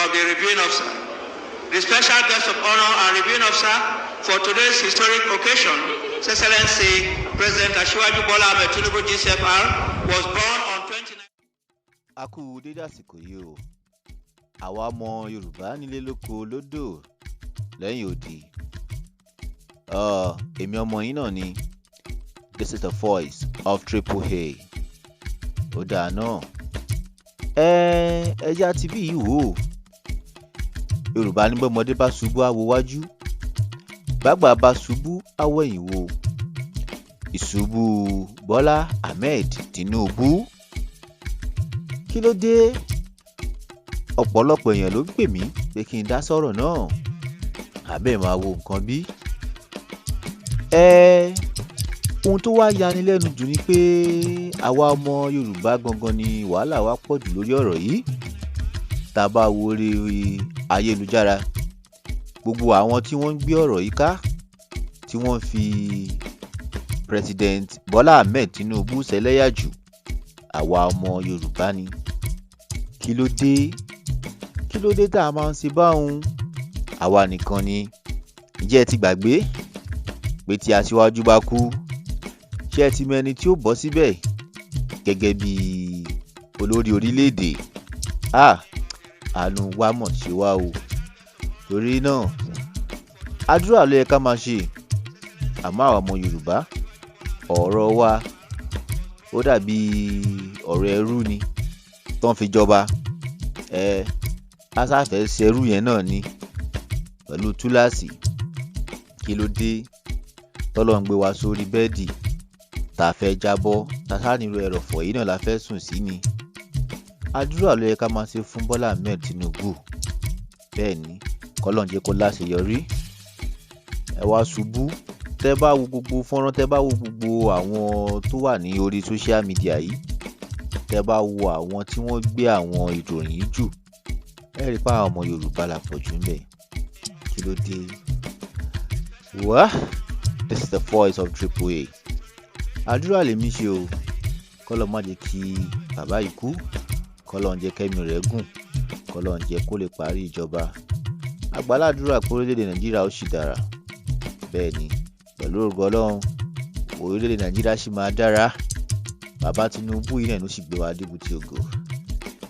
of the reviewing officer. The special guest of honor and reviewing officer for today's historic occasion, His Excellency President Asiwaju BOLA TINUBU GCFR, was born on 29. A kú dédé àsìkò yìí o. Àwa ọmọ Yorùbá nílé lóko lódò lẹ́yìn odi. Èmi ọmọ yín náà ni. This is the voice of AAA. Ó dáa náà. Ẹja ti bí yìí wò. Yorùbá ní bọ́mọdé bá ṣubú àwo wájú. Bàgbà bá ṣubú àwo ẹ̀yìn wò. Ìṣubú Bọ́lá Ahmed Tinubu. Kí ló dé? Ọ̀pọ̀lọpọ̀ èèyàn ló ń pè mí pé kí n dá sọ̀rọ̀ náà. Àbẹ́ máa wo nǹkan bí. Ohun tó wá yani lẹ́nu jù ni pé àwa ọmọ Yorùbá gangan ni wàhálà wa pọ̀ jù lórí ọ̀rọ̀ yìí. Tá a bá wo orí ayélujára, gbogbo àwọn tí wọ́n ń gbé ọ̀rọ̀ yìí ká, tí wọ́n fi President Bọ́lá Ahmed Tinubu ṣẹlẹ́yà jù, àwa ọmọ Yorùbá ni. Kí ló dé? Kí ló dé tá a máa ń ṣe báhun? Àwa nìkan ni. Ǹjẹ́ ẹ ti gbàgbé pé tí aṣíwájú bá kú, ṣé ẹ ti mọ ẹni tí ó bọ́ síbẹ̀ gẹ́gẹ́ bí olórí orílẹ̀-èdè? Àánú wa mọ̀ ṣe wá o. Torí náà, àdúrà ló yẹ ká máa ṣe. Àmọ́ àwa ọmọ Yorùbá, ọ̀rọ̀ wa ó dàbí ọ̀rọ̀ ẹrú ni tó ń fi jọba. A sáfẹ́ ṣerú yẹn náà ni pẹ̀lú túláàsì. Kí ló dé tọ́lọ́ ń gbé wa sórí bẹ́ẹ̀dì tá a fẹ́ jábọ́, tá a sá nílò ẹrọ̀fọ̀ yìí náà la fẹ́ sùn sí ni? Àdúrà ló yẹ ká máa ṣe fún Bọ́lá Ahmed Tinubu. Bẹ́ẹ̀ ni, k'Ọlọ́run jẹ́ kó láṣeyọrí. Ẹ wá ṣubú. Tẹ́ bá wo gbogbo fọ́nrán, tẹ́ bá wo gbogbo àwọn tó wà ní orí social media yìí, tẹ́ bá wo àwọn tí wọ́n gbé àwọn ìròyìn yìí jù, ẹ rí pé àwọn ọmọ Yorùbá la pọ̀ jù ńbẹ̀. Kí ló dé? This is the voice of AAA. Àdúrà lèmi ṣe o. K'Ọlọ́run má jẹ́ kí bàbá yìí kú. K'Ọlọ́run jẹ́ kẹ́mi rẹ̀ gùn. K'Ọlọ́run jẹ́ kó lè parí ìjọba. Àgbàládùúrà pé orílẹ̀-èdè Nàìjíríà ó sì dára. Bẹ́ẹ̀ ni, pẹ̀lú ògo Ọlọ́run, orílẹ̀-èdè Nàìjíríà sì máa dára. Bàbá Tinubu yìí náà ló sì gbé wa débù tí ògo.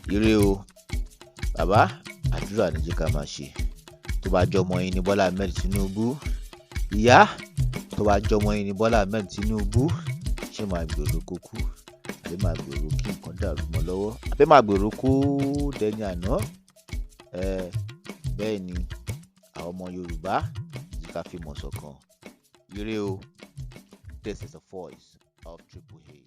Ire o. Bàbá, àdúrà ní jẹ́ ká máa ṣe. Tó bá jọmọ yín ní Bọ́lá Ahmed Tinubu. Ìyá, tó bá jọmọ yín ní Bọ́lá Ahmed Tinubu, ṣé máa gbèrò kó kú? Àbí máa gbèrò kí nǹkan dàrú mọ́ lọ́wọ́? Àbí máa gbèrò kó dẹni àná? Bẹ́ẹ̀ ni, àwọn ọmọ Yorùbá yìí ká fi mọ̀ ṣọ̀kan. Ire o. This is the voice of AAA.